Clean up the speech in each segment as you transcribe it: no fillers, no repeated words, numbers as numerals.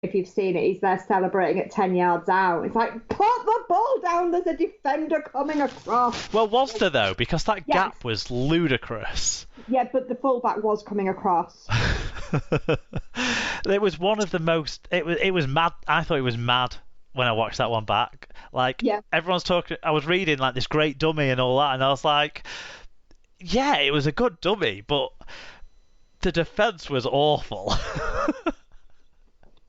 if you've seen it, he's there celebrating at 10 yards out. It's like, put the ball down, there's a defender coming across. Well, was there, though? Because that Yes. gap was ludicrous. Yeah, but the fullback was coming across. It was one of the most... It was mad. I thought it was mad when I watched that one back. Like, Yeah. everyone's talking... I was reading, like, this great dummy and all that, and I was like, yeah, it was a good dummy, but the defence was awful.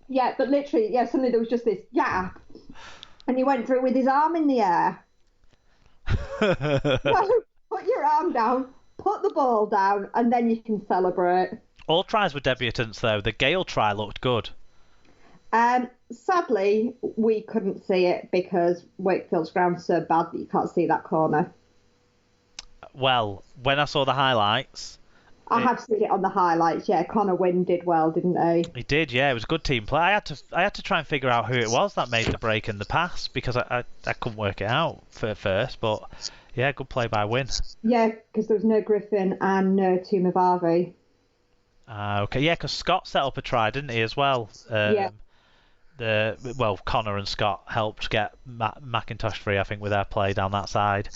Yeah, but literally, suddenly there was just this gap, and he went through with his arm in the air. So, put your arm down, put the ball down, and then you can celebrate. All tries were debutants, though. The Gale try looked good. Sadly, we couldn't see it because Wakefield's ground's so bad that you can't see that corner. Well, when I saw the highlights... I have seen it on the highlights, yeah. Connor Wynn did well, didn't he? He did, yeah. It was a good team play. I had to try and figure out who it was that made the break and the pass because I couldn't work it out at first. But yeah, good play by Wynn. Yeah, because there was no Griffin and no Tumabavi. Okay, yeah, because Scott set up a try, didn't he, as well? Yeah. Connor and Scott helped get McIntosh free, I think, with their play down that side.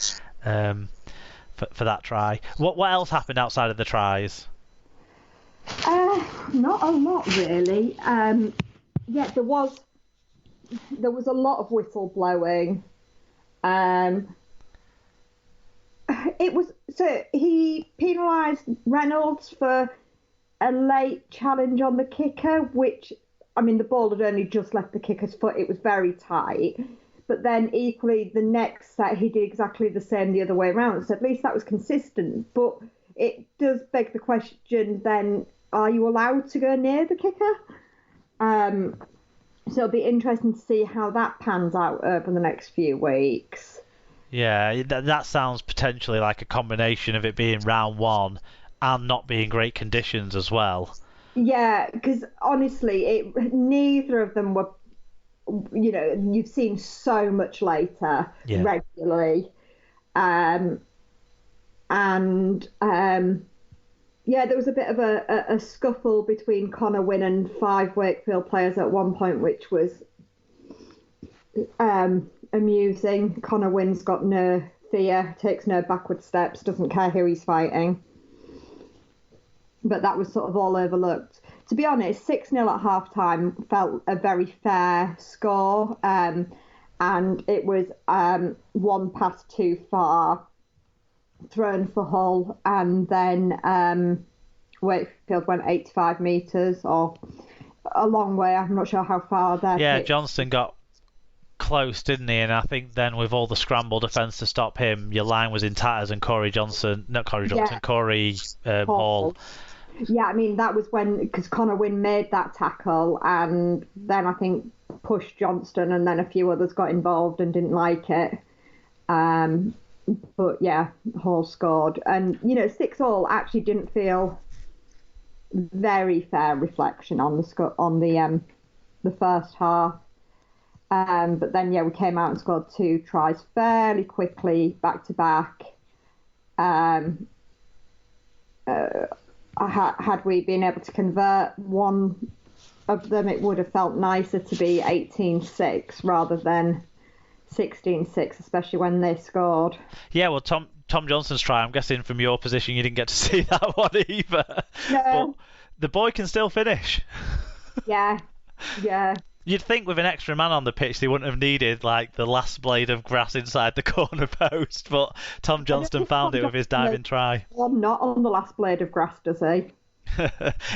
For that try. What else happened outside of the tries? Not a lot, really. Yeah, there was a lot of whistle blowing. It was so he penalised Reynolds for a late challenge on the kicker, which, I mean, the ball had only just left the kicker's foot. It was very tight. But then equally, the next set, he did exactly the same the other way around. So at least that was consistent. But it does beg the question then, are you allowed to go near the kicker? So it'll be interesting to see how that pans out over the next few weeks. Yeah, that sounds potentially like a combination of it being round one and not being great conditions as well. Yeah, because honestly, neither of them were... You know, you've seen so much later regularly. Yeah, there was a bit of a scuffle between Connor Wynn and 5 Wakefield players at one point, which was amusing. Connor Wynn's got no fear, takes no backward steps, doesn't care who he's fighting. But that was sort of all overlooked. To be honest, 6-0 at half-time felt a very fair score, and it was one pass too far thrown for Hull, and then Wakefield went 85 metres, or a long way. I'm not sure how far there. Yeah, Johnston got close, didn't he? And I think then with all the scramble defence to stop him, your line was in tatters, and Corey Hall. Yeah, I mean, that was because Connor Wynn made that tackle, and then I think pushed Johnston, and then a few others got involved and didn't like it. But yeah, Hall scored. And, 6-6 actually didn't feel very fair reflection on the first half. But then, we came out and scored 2 tries fairly quickly, back to back. Had we been able to convert one of them, it would have felt nicer to be 18-6 rather than 16-6, especially when they scored. Yeah, well, Tom Johnston's try, I'm guessing from your position you didn't get to see that one either. No. But the boy can still finish. Yeah. You'd think with an extra man on the pitch they wouldn't have needed like the last blade of grass inside the corner post, but Tom Johnston found it with his diving try. Well, not on the last blade of grass, does he?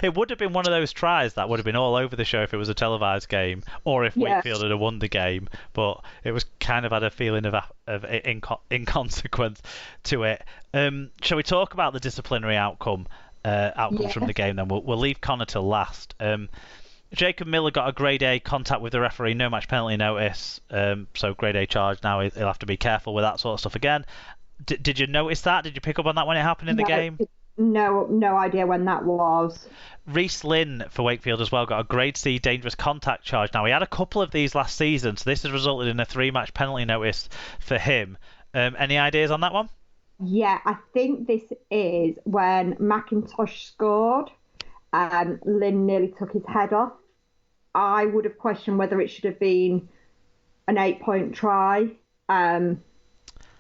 It would have been one of those tries that would have been all over the show if it was a televised game, or if Wakefield had won the game. But it was kind of had a feeling of inconsequence to it. Shall we talk about the disciplinary outcomes from the game? Then we'll leave Connor till last. Jacob Miller got a grade A contact with the referee, no match penalty notice. So grade A charge. Now he'll have to be careful with that sort of stuff again. Did you notice that? Did you pick up on that when it happened in the game? No idea when that was. Reece Lynn for Wakefield as well got a grade C dangerous contact charge. Now he had a couple of these last season, so this has resulted in a 3-match penalty notice for him. Any ideas on that one? Yeah, I think this is when McIntosh scored. Lynn nearly took his head off. I would have questioned whether it should have been an 8-point try,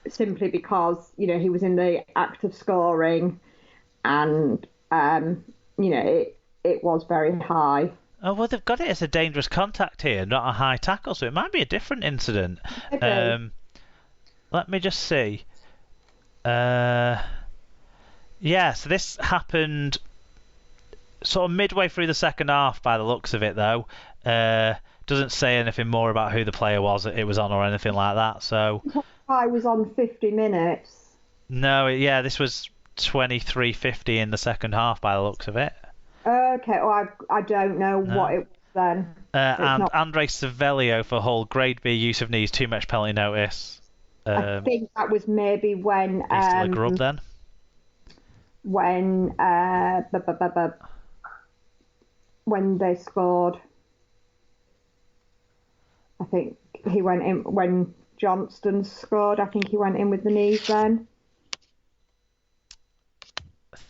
simply because, he was in the act of scoring, and, it was very high. Oh, well, they've got it as a dangerous contact here, not a high tackle, so it might be a different incident. Let me just see. Yeah, so this happened sort of midway through the second half by the looks of it, though. Doesn't say anything more about who the player was it was on or anything like that, so... I was on 50 minutes. No, yeah, this was 23:50 in the second half by the looks of it. Okay, well, I don't know what it was then. And Andre Savelio for Hull, grade B, use of knees, too much penalty notice. I think that was maybe when... He's still a grub then? When they scored. I think he went in when Johnston scored. I think he went in with the knees then.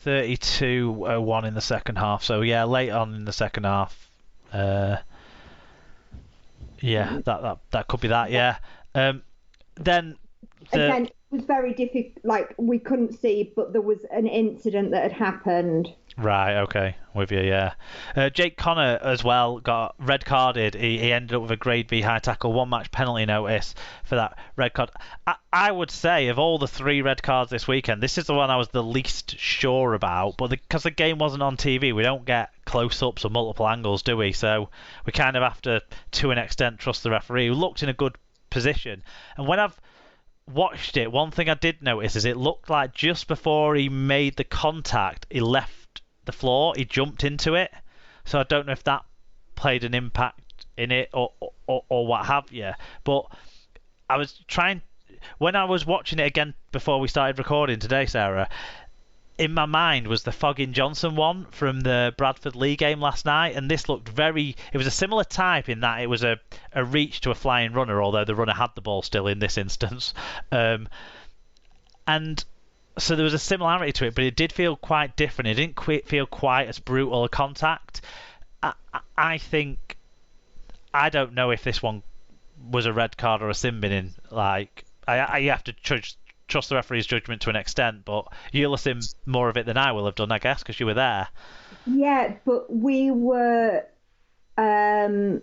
32:01 in the second half. So yeah, late on in the second half. Yeah, that could be that. Yeah. Then again, it was very difficult. Like, we couldn't see, but there was an incident that had happened. Right, okay, with you, yeah. Jake Connor as well got red carded. He ended up with a grade B high tackle, 1 match penalty notice for that red card. I would say of all the 3 red cards this weekend, this is the one I was the least sure about. But because the game wasn't on TV, we don't get close-ups or multiple angles, do we? So we kind of have to an extent, trust the referee, who looked in a good position. And when I've watched it, one thing I did notice is it looked like just before he made the contact, he left the floor, he jumped into it. So I don't know if that played an impact in it or what have you. But I was trying, when I was watching it again before we started recording today, Sarah, in my mind was the Foggin Johnson one from the Bradford League game last night, and this looked it was a similar type in that it was a reach to a flying runner, although the runner had the ball still in this instance. And so there was a similarity to it, but it did feel quite different. It didn't feel quite as brutal a contact. I think, I don't know if this one was a red card or a sin binning. Like, I have to trust the referee's judgment to an extent, but you'll have seen more of it than I will have done, I guess, because you were there. Yeah, but we were on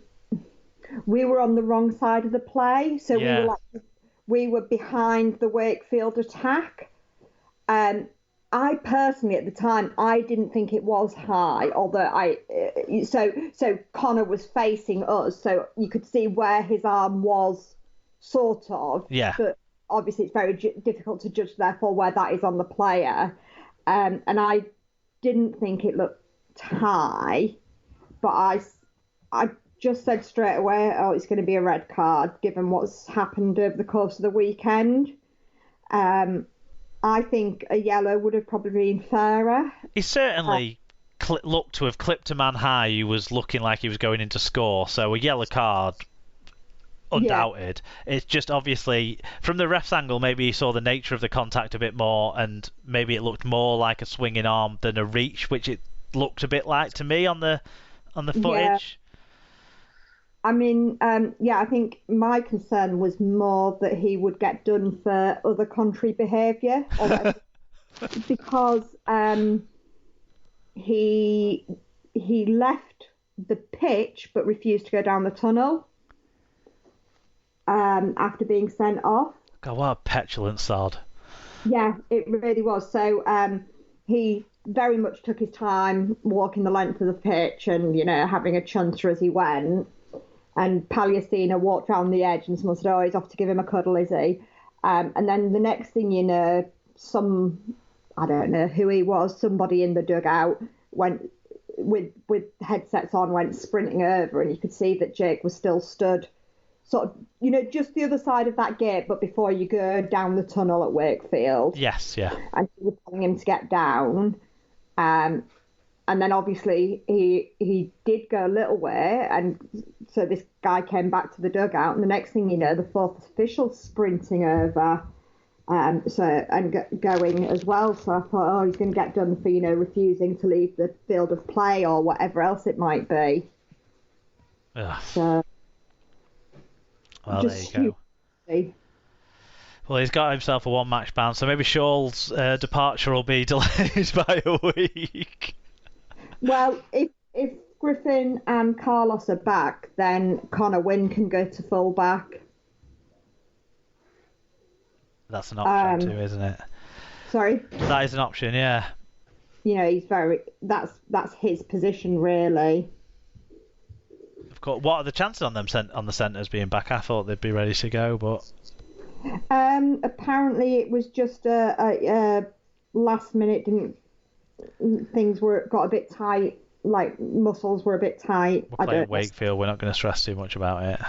the wrong side of the play, so Yeah. we were behind the Wakefield attack. I personally, at the time, I didn't think it was high, although so Connor was facing us, so you could see where his arm was, sort of. Yeah. But obviously, it's very difficult to judge, therefore, where that is on the player. And I didn't think it looked high, but I just said straight away, oh, it's going to be a red card, given what's happened over the course of the weekend. I think a yellow would have probably been fairer. He certainly looked to have clipped a man high who was looking like he was going in to score, so a yellow card, undoubted. Yeah. It's just obviously, from the ref's angle, maybe he saw the nature of the contact a bit more, and maybe it looked more like a swinging arm than a reach, which it looked a bit like to me on the footage. Yeah. I mean, I think my concern was more that he would get done for other contrary behaviour, because he left the pitch but refused to go down the tunnel after being sent off. God, what a petulant sod. Yeah, it really was. So he very much took his time walking the length of the pitch and, having a chunter as he went. And Palliasina walked round the edge and someone said, oh, he's off to give him a cuddle, is he? And then the next thing you know, I don't know who he was, somebody in the dugout went with headsets on, went sprinting over, and you could see that Jake was still stood sort of, just the other side of that gate, but before you go down the tunnel at Wakefield. Yes, yeah. And he was telling him to get down. And then obviously he did go a little way, and so this guy came back to the dugout, and the next thing you know, the fourth official's sprinting over, going as well. So I thought, oh, he's going to get done for refusing to leave the field of play or whatever else it might be. Ugh. So, well, there you go. Well, he's got himself a one-match ban, so maybe Shaw's departure will be delayed by a week. Well, if Griffin and Carlos are back, then Connor Wynn can go to full-back. That's an option too, isn't it? Sorry? That is an option, yeah. You know, he's that's his position, really. Of course. What are the chances on them on the centres being back? I thought they'd be ready to go, but apparently it was just a last minute. Things got a bit tight. Like muscles were a bit tight. We're playing Wakefield. We're not going to stress too much about it.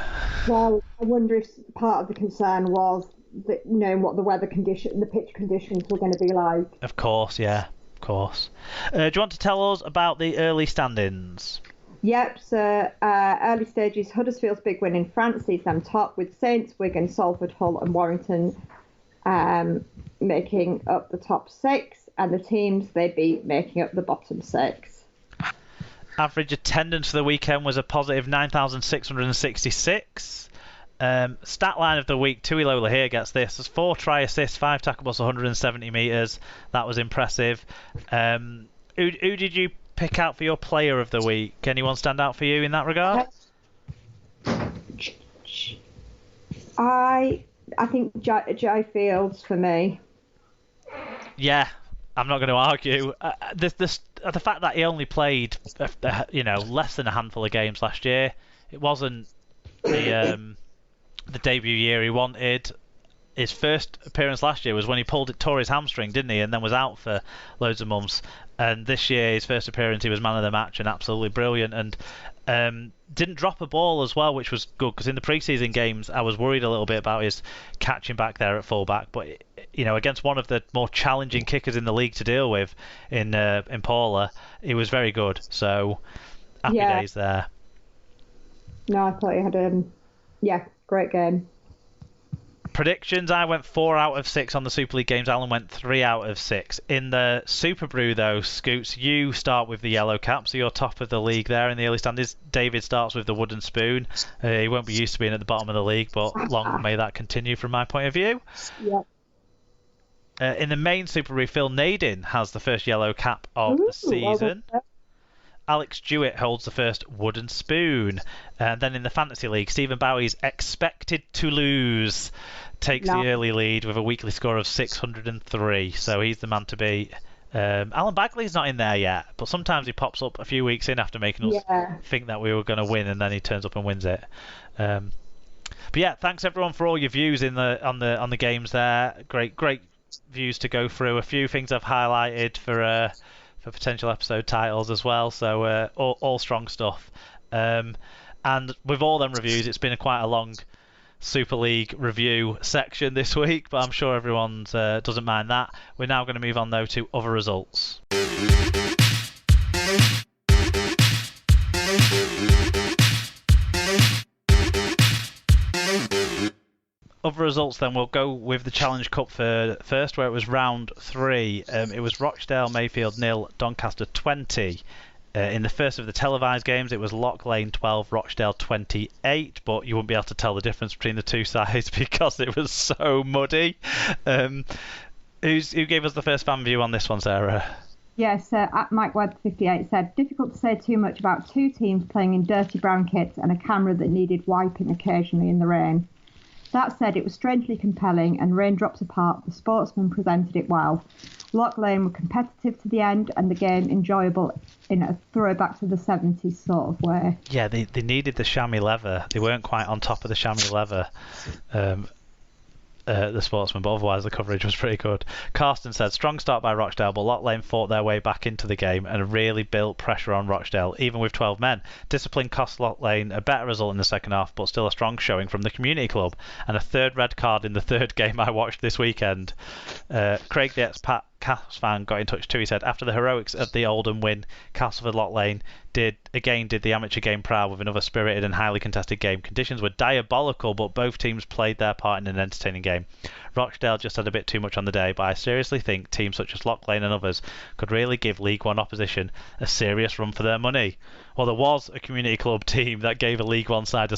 Well, I wonder if part of the concern was that knowing what the the pitch conditions were going to be like. Of course, yeah, of course. Do you want to tell us about the early standings? Yep, so early stages, Huddersfield's big win in France sees them top, with Saints, Wigan, Salford, Hull and Warrington making up the top 6, and the teams they beat making up the bottom 6. Average attendance for the weekend was a positive 9,666. Stat line of the week, Tui Lola here gets this. There's 4 try assists, 5 tackle balls, 170 metres. That was impressive. Who did you pick out for your player of the week? Anyone stand out for you in that regard? I think Jai Fields for me. Yeah, I'm not going to argue. The fact that he only played less than a handful of games last year, it wasn't the debut year he wanted. His first appearance last year was when he tore his hamstring, didn't he, and then was out for loads of months. And this year, his first appearance, he was man of the match and absolutely brilliant. And didn't drop a ball as well, which was good, because in the pre-season games, I was worried a little bit about his catching back there at full-back. But against one of the more challenging kickers in the league to deal with in Paula, he was very good. So happy days there. No, I thought he had great game. Predictions, I went 4 out of 6 on the Super League games. Alan went 3 out of 6. In the Super Brew, though, Scoots, you start with the yellow cap, so you're top of the league there in the early standings. David starts with the wooden spoon. He won't be used to being at the bottom of the league, but long may that continue from my point of view. Yep. In the main Super Brew, Phil Nadin has the first yellow cap of the season. Alex Jewett holds the first wooden spoon. And then in the Fantasy League, Stephen Bowie's expected to lose takes the early lead with a weekly score of 603. So he's the man to beat. Alan Bagley's not in there yet, but sometimes he pops up a few weeks in after making us think that we were going to win, and then he turns up and wins it. But yeah, thanks everyone for all your views on the games there. Great views to go through. A few things I've highlighted for potential episode titles as well. So all strong stuff. And with all them reviews, it's been quite a long Super League review section this week, but I'm sure everyone doesn't mind that. We're now going to move on though to other results. Other results then, we'll go with the Challenge Cup first, where it was round 3. It was Rochdale Mayfield 0, Doncaster 20. In the first of the televised games, it was Lock Lane 12, Rochdale 28, but you wouldn't be able to tell the difference between the two sides because it was so muddy. Who gave us the first fan view on this one, Sarah? Yes, at Mike Webb 58 said, difficult to say too much about two teams playing in dirty brown kits and a camera that needed wiping occasionally in the rain. That said, it was strangely compelling, and raindrops apart, the sportsmen presented it well. Lock Lane were competitive to the end, and the game enjoyable in a throwback to the 70s sort of way. Yeah, they needed the chamois leather. They weren't quite on top of the chamois leather, the sportsmen, but otherwise the coverage was pretty good. Carsten said, strong start by Rochdale, but Lock Lane fought their way back into the game and really built pressure on Rochdale, even with 12 men. Discipline cost Lock Lane a better result in the second half, but still a strong showing from the community club, and a third red card in the third game I watched this weekend. Craig the Expat Cast fan got in touch too. He said, after the heroics of the Oldham win, Castleford Lock Lane did the amateur game proud with another spirited and highly contested game. Conditions were diabolical, but both teams played their part in an entertaining game. Rochdale just had a bit too much on the day, but I seriously think teams such as Lock Lane and others could really give League One opposition a serious run for their money. Well, there was a community club team that gave a League One side a